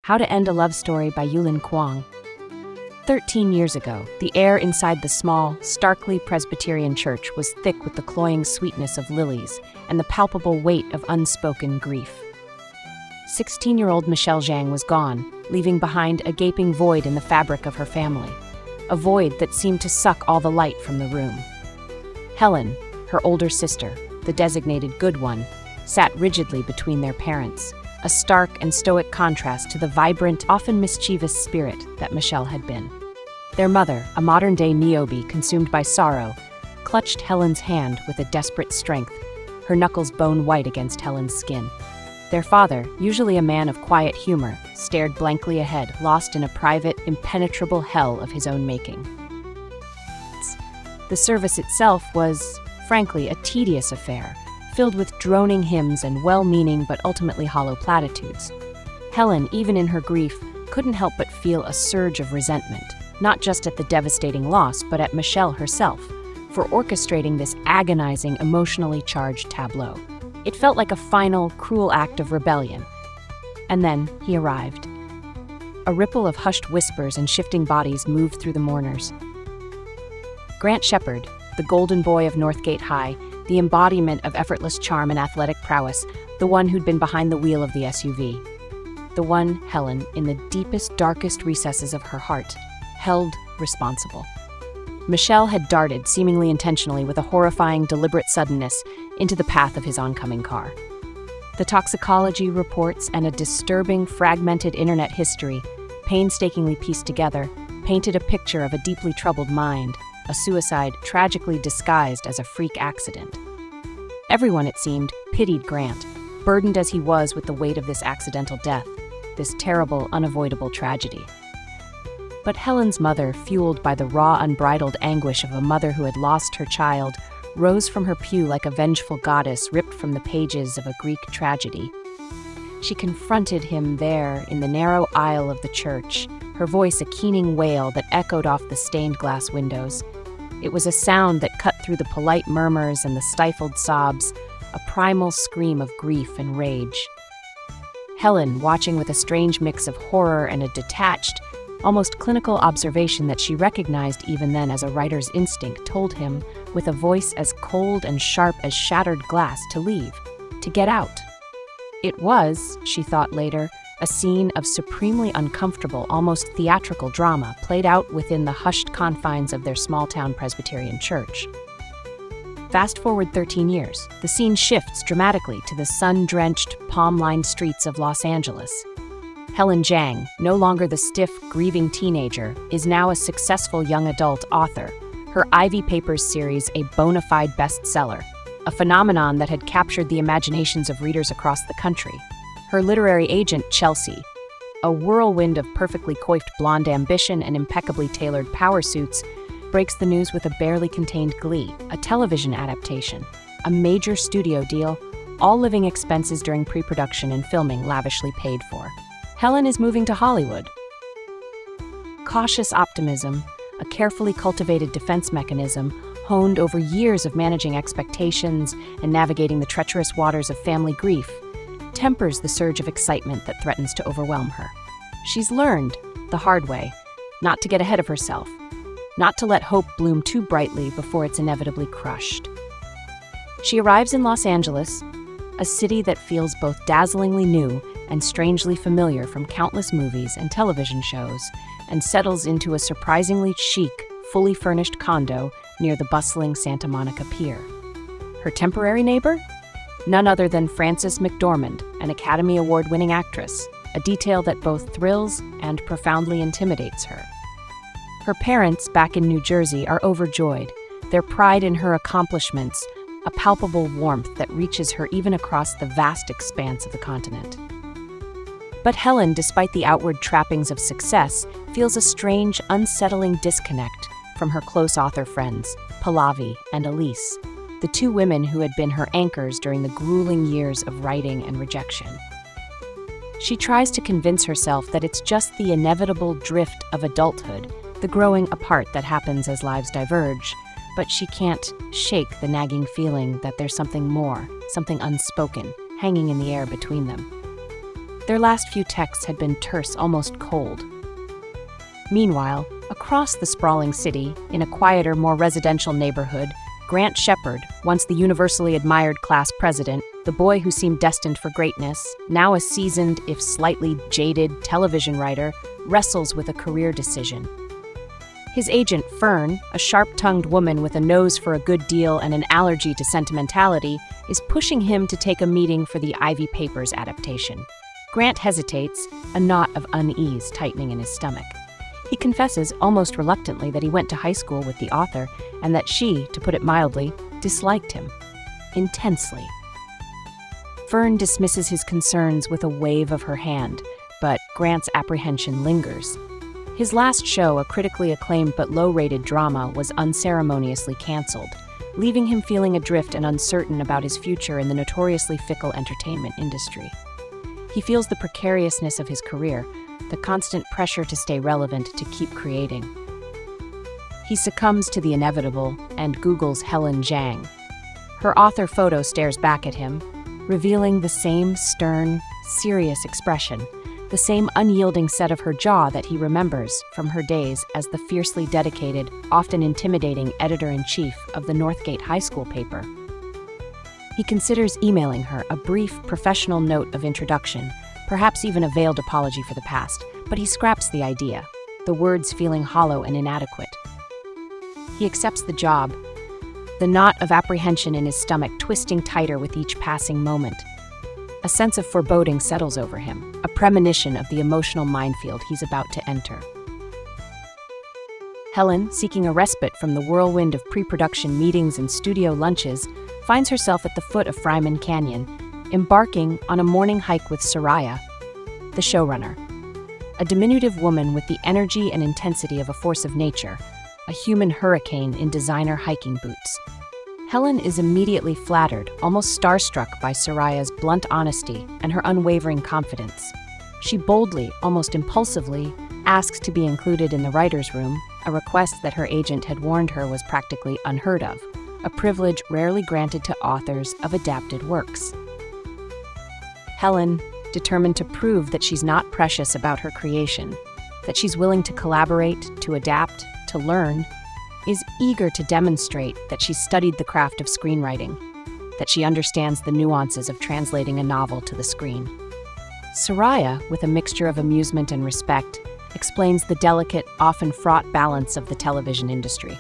How to End a Love Story by Yulin Kuang. 13 years ago, the air inside the small, starkly Presbyterian church was thick with the cloying sweetness of lilies and the palpable weight of unspoken grief. 16-year-old Helen Zhang was gone, leaving behind a gaping void in the fabric of her family, a void that seemed to suck all the light from the room. Helen, her older sister, the designated good one, sat rigidly between their parents, a stark and stoic contrast to the vibrant, often mischievous spirit that Michelle had been. Their mother, a modern-day niobe consumed by sorrow, clutched Helen's hand with a desperate strength, her knuckles bone white against Helen's skin. Their father, usually a man of quiet humor, stared blankly ahead, lost in a private, impenetrable hell of his own making. The service itself was, frankly, a tedious affair, filled with droning hymns and well-meaning but ultimately hollow platitudes. Helen, even in her grief, couldn't help but feel a surge of resentment, not just at the devastating loss, but at Michelle herself, for orchestrating this agonizing, emotionally charged tableau. It felt like a final, cruel act of rebellion. And then he arrived. A ripple of hushed whispers and shifting bodies moved through the mourners. Grant Shepard, the golden boy of Northgate High, the embodiment of effortless charm and athletic prowess, the one who'd been behind the wheel of the SUV. The one Helen, in the deepest, darkest recesses of her heart, held responsible. Michelle had darted, seemingly intentionally, with a horrifying, deliberate suddenness, into the path of his oncoming car. The toxicology reports and a disturbing, fragmented internet history, painstakingly pieced together, painted a picture of a deeply troubled mind, a suicide tragically disguised as a freak accident. Everyone, it seemed, pitied Grant, burdened as he was with the weight of this accidental death, this terrible, unavoidable tragedy. But Helen's mother, fueled by the raw, unbridled anguish of a mother who had lost her child, rose from her pew like a vengeful goddess ripped from the pages of a Greek tragedy. She confronted him there in the narrow aisle of the church, her voice a keening wail that echoed off the stained glass windows. It was a sound that cut through the polite murmurs and the stifled sobs, a primal scream of grief and rage. Helen, watching with a strange mix of horror and a detached, almost clinical observation that she recognized even then as a writer's instinct, told him, with a voice as cold and sharp as shattered glass, to leave, to get out. It was, she thought later, a scene of supremely uncomfortable, almost theatrical drama played out within the hushed confines of their small-town Presbyterian church. Fast forward 13 years, the scene shifts dramatically to the sun-drenched, palm-lined streets of Los Angeles. Helen Zhang, no longer the stiff, grieving teenager, is now a successful young adult author, her Ivy Papers series a bona fide bestseller, a phenomenon that had captured the imaginations of readers across the country. Her literary agent, Chelsea, a whirlwind of perfectly coiffed blonde ambition and impeccably tailored power suits, breaks the news with a barely contained glee, a television adaptation, a major studio deal, all living expenses during pre-production and filming lavishly paid for. Helen is moving to Hollywood. Cautious optimism, a carefully cultivated defense mechanism, honed over years of managing expectations and navigating the treacherous waters of family grief, tempers the surge of excitement that threatens to overwhelm her. She's learned, the hard way, not to get ahead of herself, not to let hope bloom too brightly before it's inevitably crushed. She arrives in Los Angeles, a city that feels both dazzlingly new and strangely familiar from countless movies and television shows, and settles into a surprisingly chic, fully furnished condo near the bustling Santa Monica Pier. Her temporary neighbor? None other than Frances McDormand, an Academy Award-winning actress, a detail that both thrills and profoundly intimidates her. Her parents, back in New Jersey, are overjoyed, their pride in her accomplishments a palpable warmth that reaches her even across the vast expanse of the continent. But Helen, despite the outward trappings of success, feels a strange, unsettling disconnect from her close author friends, Pallavi and Elise, the two women who had been her anchors during the grueling years of writing and rejection. She tries to convince herself that it's just the inevitable drift of adulthood, the growing apart that happens as lives diverge, but she can't shake the nagging feeling that there's something more, something unspoken, hanging in the air between them. Their last few texts had been terse, almost cold. Meanwhile, across the sprawling city, in a quieter, more residential neighborhood, Grant Shepard, once the universally admired class president, the boy who seemed destined for greatness, now a seasoned, if slightly jaded, television writer, wrestles with a career decision. His agent, Fern, a sharp-tongued woman with a nose for a good deal and an allergy to sentimentality, is pushing him to take a meeting for the Ivy Papers adaptation. Grant hesitates, a knot of unease tightening in his stomach. He confesses, almost reluctantly, that he went to high school with the author and that she, to put it mildly, disliked him. Intensely. Fern dismisses his concerns with a wave of her hand, but Grant's apprehension lingers. His last show, a critically acclaimed but low-rated drama, was unceremoniously canceled, leaving him feeling adrift and uncertain about his future in the notoriously fickle entertainment industry. He feels the precariousness of his career, the constant pressure to stay relevant, to keep creating. He succumbs to the inevitable and Googles Helen Zhang. Her author photo stares back at him, revealing the same stern, serious expression, the same unyielding set of her jaw that he remembers from her days as the fiercely dedicated, often intimidating editor-in-chief of the Northgate High School paper. He considers emailing her a brief, professional note of introduction, perhaps even a veiled apology for the past, but he scraps the idea, the words feeling hollow and inadequate. He accepts the job, the knot of apprehension in his stomach twisting tighter with each passing moment. A sense of foreboding settles over him, a premonition of the emotional minefield he's about to enter. Helen, seeking a respite from the whirlwind of pre-production meetings and studio lunches, finds herself at the foot of Fryman Canyon, embarking on a morning hike with Soraya, the showrunner. A diminutive woman with the energy and intensity of a force of nature, a human hurricane in designer hiking boots. Helen is immediately flattered, almost starstruck by Soraya's blunt honesty and her unwavering confidence. She boldly, almost impulsively, asks to be included in the writer's room, a request that her agent had warned her was practically unheard of, a privilege rarely granted to authors of adapted works. Helen, determined to prove that she's not precious about her creation, that she's willing to collaborate, to adapt, to learn, is eager to demonstrate that she's studied the craft of screenwriting, that she understands the nuances of translating a novel to the screen. Soraya, with a mixture of amusement and respect, explains the delicate, often fraught balance of the television industry.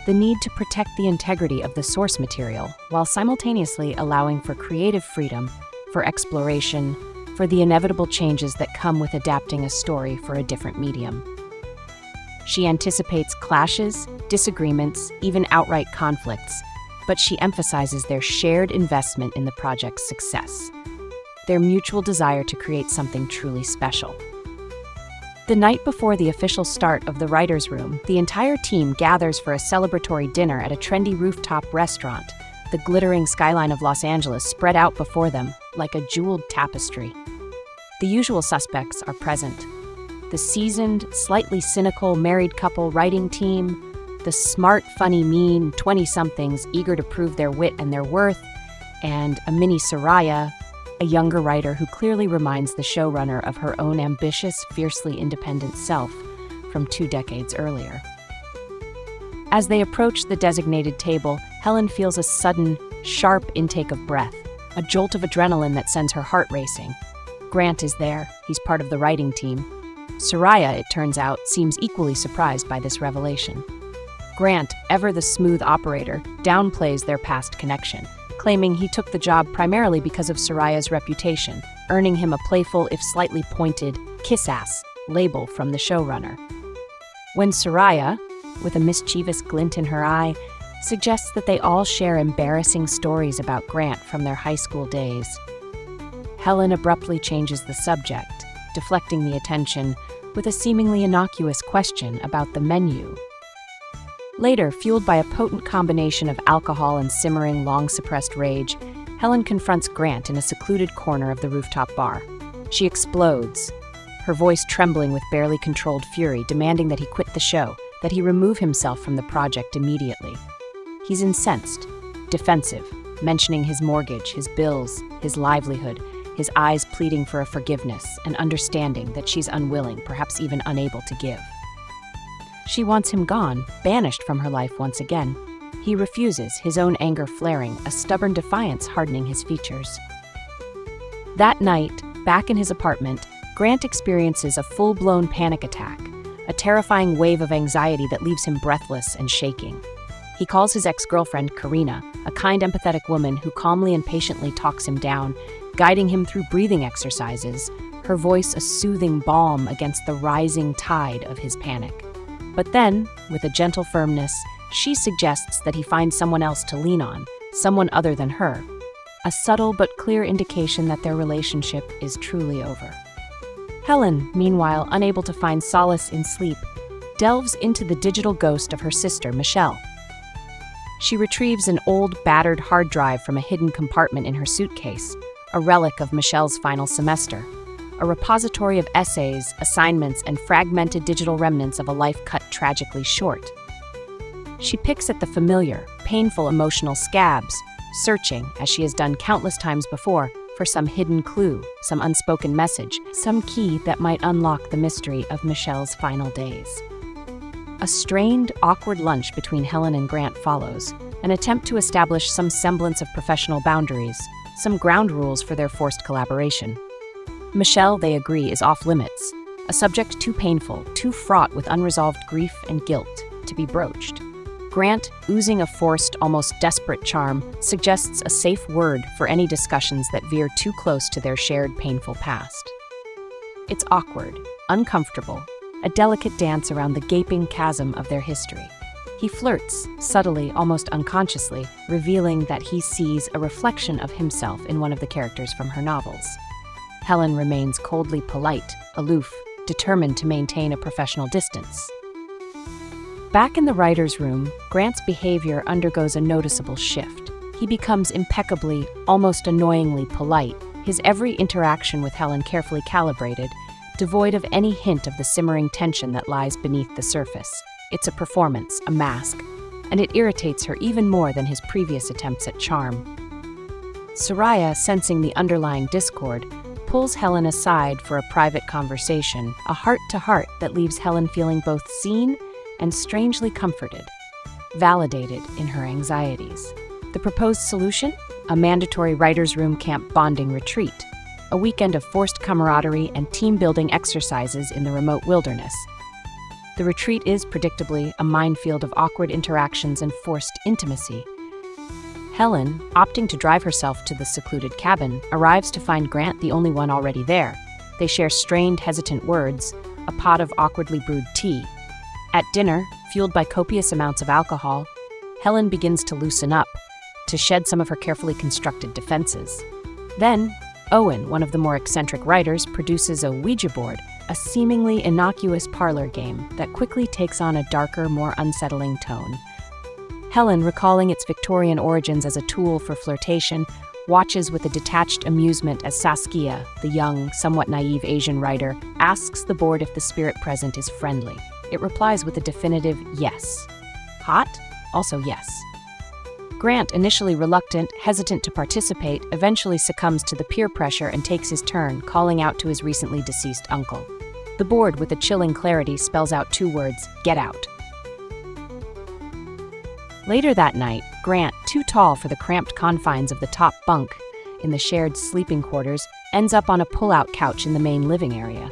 The need to protect the integrity of the source material while simultaneously allowing for creative freedom, for exploration, for the inevitable changes that come with adapting a story for a different medium. She anticipates clashes, disagreements, even outright conflicts, but she emphasizes their shared investment in the project's success, their mutual desire to create something truly special. The night before the official start of the writer's room, the entire team gathers for a celebratory dinner at a trendy rooftop restaurant, the glittering skyline of Los Angeles spread out before them like a jeweled tapestry. The usual suspects are present. The seasoned, slightly cynical married couple writing team, the smart, funny, mean 20-somethings eager to prove their wit and their worth, and a mini Soraya, a younger writer who clearly reminds the showrunner of her own ambitious, fiercely independent self from 2 decades earlier. As they approach the designated table, Helen feels a sudden, sharp intake of breath, a jolt of adrenaline that sends her heart racing. Grant is there. He's part of the writing team. Soraya, it turns out, seems equally surprised by this revelation. Grant, ever the smooth operator, downplays their past connection, claiming he took the job primarily because of Soraya's reputation, earning him a playful, if slightly pointed, kiss-ass label from the showrunner. When Soraya, with a mischievous glint in her eye, suggests that they all share embarrassing stories about Grant from their high school days, Helen abruptly changes the subject, deflecting the attention with a seemingly innocuous question about the menu. Later, fueled by a potent combination of alcohol and simmering, long-suppressed rage, Helen confronts Grant in a secluded corner of the rooftop bar. She explodes, her voice trembling with barely controlled fury, demanding that he quit the show, that he remove himself from the project immediately. He's incensed, defensive, mentioning his mortgage, his bills, his livelihood, his eyes pleading for a forgiveness and understanding that she's unwilling, perhaps even unable to give. She wants him gone, banished from her life once again. He refuses, his own anger flaring, a stubborn defiance hardening his features. That night, back in his apartment, Grant experiences a full-blown panic attack, a terrifying wave of anxiety that leaves him breathless and shaking. He calls his ex-girlfriend, Karina, a kind, empathetic woman who calmly and patiently talks him down, guiding him through breathing exercises, her voice a soothing balm against the rising tide of his panic. But then, with a gentle firmness, she suggests that he find someone else to lean on, someone other than her, a subtle but clear indication that their relationship is truly over. Helen, meanwhile, unable to find solace in sleep, delves into the digital ghost of her sister, Michelle. She retrieves an old, battered hard drive from a hidden compartment in her suitcase, a relic of Michelle's final semester, a repository of essays, assignments, and fragmented digital remnants of a life cut tragically short. She picks at the familiar, painful emotional scabs, searching, as she has done countless times before, for some hidden clue, some unspoken message, some key that might unlock the mystery of Michelle's final days. A strained, awkward lunch between Helen and Grant follows, an attempt to establish some semblance of professional boundaries, some ground rules for their forced collaboration. Michelle, they agree, is off-limits, a subject too painful, too fraught with unresolved grief and guilt to be broached. Grant, oozing a forced, almost desperate charm, suggests a safe word for any discussions that veer too close to their shared painful past. It's awkward, uncomfortable, a delicate dance around the gaping chasm of their history. He flirts, subtly, almost unconsciously, revealing that he sees a reflection of himself in one of the characters from her novels. Helen remains coldly polite, aloof, determined to maintain a professional distance. Back in the writer's room, Grant's behavior undergoes a noticeable shift. He becomes impeccably, almost annoyingly polite, his every interaction with Helen carefully calibrated, devoid of any hint of the simmering tension that lies beneath the surface. It's a performance, a mask, and it irritates her even more than his previous attempts at charm. Soraya, sensing the underlying discord, pulls Helen aside for a private conversation, a heart-to-heart that leaves Helen feeling both seen and strangely comforted, validated in her anxieties. The proposed solution? A mandatory writer's room camp bonding retreat, a weekend of forced camaraderie and team-building exercises in the remote wilderness. The retreat is, predictably, a minefield of awkward interactions and forced intimacy. Helen, opting to drive herself to the secluded cabin, arrives to find Grant the only one already there. They share strained, hesitant words, a pot of awkwardly brewed tea. At dinner, fueled by copious amounts of alcohol, Helen begins to loosen up, to shed some of her carefully constructed defenses. Then, Owen, one of the more eccentric writers, produces a Ouija board, a seemingly innocuous parlor game that quickly takes on a darker, more unsettling tone. Helen, recalling its Victorian origins as a tool for flirtation, watches with a detached amusement as Saskia, the young, somewhat naive Asian writer, asks the board if the spirit present is friendly. It replies with a definitive yes. Hot? Also yes. Grant, initially reluctant, hesitant to participate, eventually succumbs to the peer pressure and takes his turn, calling out to his recently deceased uncle. The board, with a chilling clarity, spells out 2 words, "Get out." Later that night, Grant, too tall for the cramped confines of the top bunk in the shared sleeping quarters, ends up on a pull-out couch in the main living area.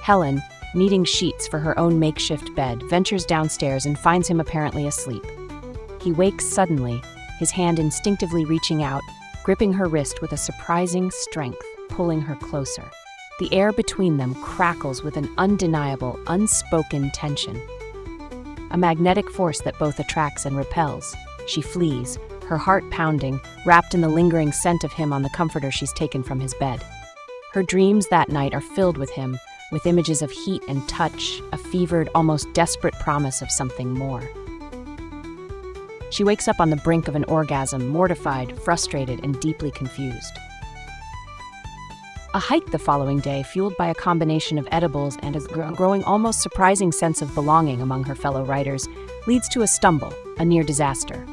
Helen, needing sheets for her own makeshift bed, ventures downstairs and finds him apparently asleep. He wakes suddenly, his hand instinctively reaching out, gripping her wrist with a surprising strength, pulling her closer. The air between them crackles with an undeniable, unspoken tension. A magnetic force that both attracts and repels. She flees, her heart pounding, wrapped in the lingering scent of him on the comforter she's taken from his bed. Her dreams that night are filled with him, with images of heat and touch, a fevered, almost desperate promise of something more. She wakes up on the brink of an orgasm, mortified, frustrated, and deeply confused. A hike the following day, fueled by a combination of edibles and a growing, almost surprising sense of belonging among her fellow writers, leads to a stumble, a near disaster.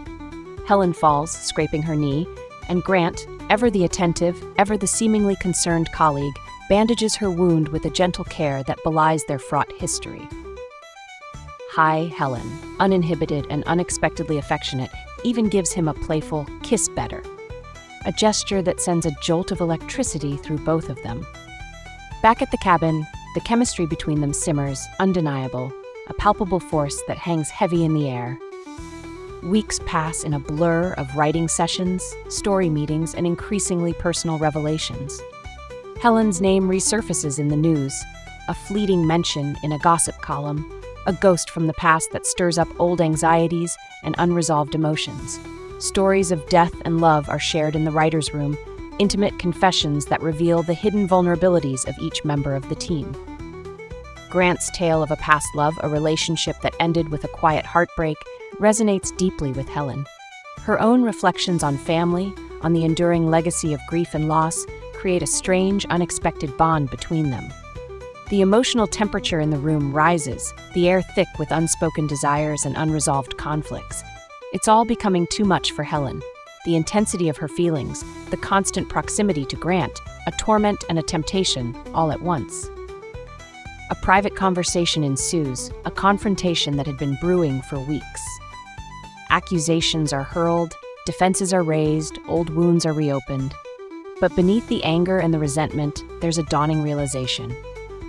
Helen falls, scraping her knee, and Grant, ever the attentive, ever the seemingly concerned colleague, bandages her wound with a gentle care that belies their fraught history. Hi, Helen, uninhibited and unexpectedly affectionate, even gives him a playful kiss better, a gesture that sends a jolt of electricity through both of them. Back at the cabin, the chemistry between them simmers, undeniable, a palpable force that hangs heavy in the air. Weeks pass in a blur of writing sessions, story meetings, and increasingly personal revelations. Helen's name resurfaces in the news, a fleeting mention in a gossip column, a ghost from the past that stirs up old anxieties and unresolved emotions. Stories of death and love are shared in the writer's room, intimate confessions that reveal the hidden vulnerabilities of each member of the team. Grant's tale of a past love, a relationship that ended with a quiet heartbreak, resonates deeply with Helen. Her own reflections on family, on the enduring legacy of grief and loss, create a strange, unexpected bond between them. The emotional temperature in the room rises, the air thick with unspoken desires and unresolved conflicts. It's all becoming too much for Helen. The intensity of her feelings, the constant proximity to Grant, a torment and a temptation, all at once. A private conversation ensues, a confrontation that had been brewing for weeks. Accusations are hurled, defenses are raised, old wounds are reopened. But beneath the anger and the resentment, there's a dawning realization.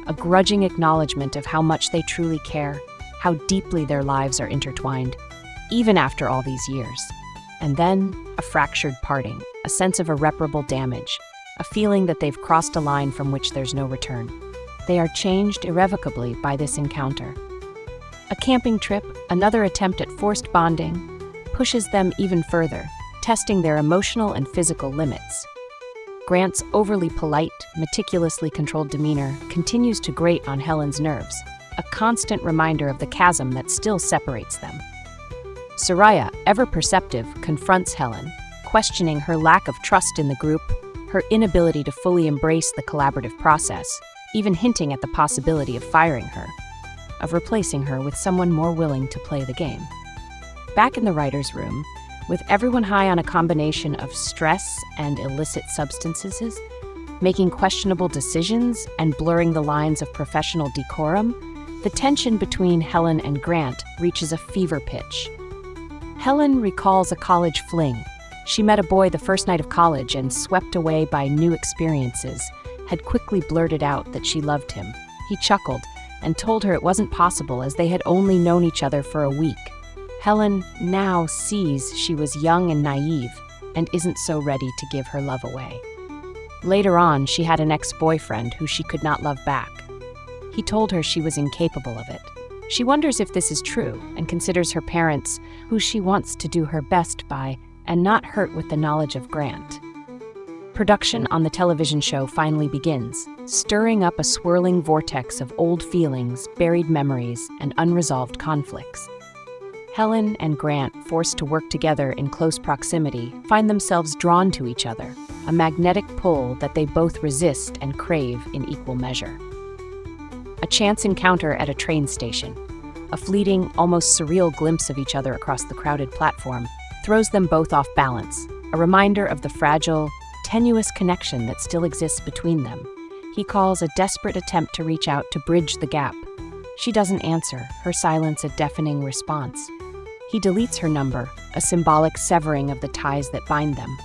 A grudging acknowledgement of how much they truly care, how deeply their lives are intertwined, even after all these years. And then, a fractured parting, a sense of irreparable damage, a feeling that they've crossed a line from which there's no return. They are changed irrevocably by this encounter. A camping trip, another attempt at forced bonding, pushes them even further, testing their emotional and physical limits. Grant's overly polite, meticulously controlled demeanor continues to grate on Helen's nerves, a constant reminder of the chasm that still separates them. Soraya, ever perceptive, confronts Helen, questioning her lack of trust in the group, her inability to fully embrace the collaborative process, even hinting at the possibility of firing her, of replacing her with someone more willing to play the game. Back in the writer's room, with everyone high on a combination of stress and illicit substances, making questionable decisions and blurring the lines of professional decorum, the tension between Helen and Grant reaches a fever pitch. Helen recalls a college fling. She met a boy the first night of college and, swept away by new experiences, had quickly blurted out that she loved him. He chuckled and told her it wasn't possible as they had only known each other for a week. Helen now sees she was young and naive and isn't so ready to give her love away. Later on, she had an ex-boyfriend who she could not love back. He told her she was incapable of it. She wonders if this is true and considers her parents, who she wants to do her best by, and not hurt with the knowledge of Grant. Production on the television show finally begins, stirring up a swirling vortex of old feelings, buried memories, and unresolved conflicts. Helen and Grant, forced to work together in close proximity, find themselves drawn to each other, a magnetic pull that they both resist and crave in equal measure. A chance encounter at a train station, a fleeting, almost surreal glimpse of each other across the crowded platform, throws them both off balance, a reminder of the fragile, tenuous connection that still exists between them. He calls a desperate attempt to reach out to bridge the gap. She doesn't answer, her silence a deafening response. He deletes her number, a symbolic severing of the ties that bind them.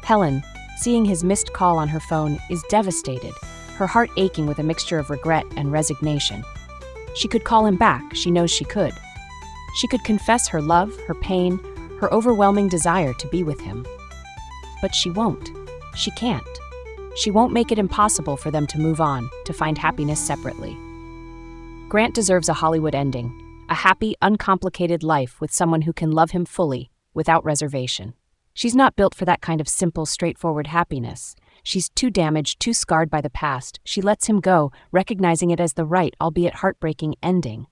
Helen, seeing his missed call on her phone, is devastated, her heart aching with a mixture of regret and resignation. She could call him back, she knows she could. She could confess her love, her pain, her overwhelming desire to be with him. But she won't. She can't. She won't make it impossible for them to move on, to find happiness separately. Grant deserves a Hollywood ending, a happy, uncomplicated life with someone who can love him fully, without reservation. She's not built for that kind of simple, straightforward happiness. She's too damaged, too scarred by the past. She lets him go, recognizing it as the right, albeit heartbreaking, ending.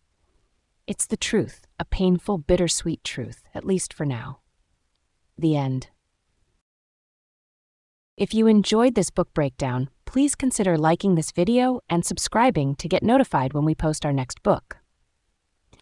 It's the truth, a painful, bittersweet truth, at least for now. The end. If you enjoyed this book breakdown, please consider liking this video and subscribing to get notified when we post our next book.